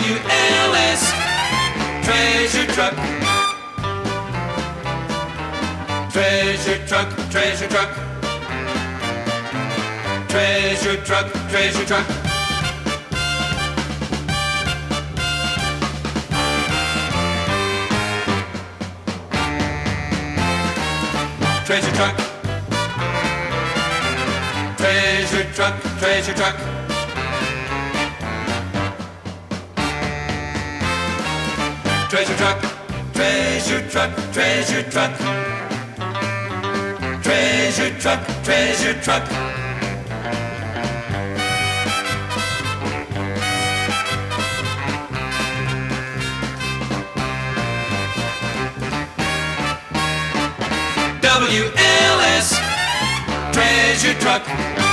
WLS treasure truck. Treasure truck, treasure truck. Treasure truck, treasure truck. Treasure truck. Treasure truck, treasure truck. Treasure truck, treasure truck, treasure truck. Treasure truck, treasure truck. WLS treasure truck.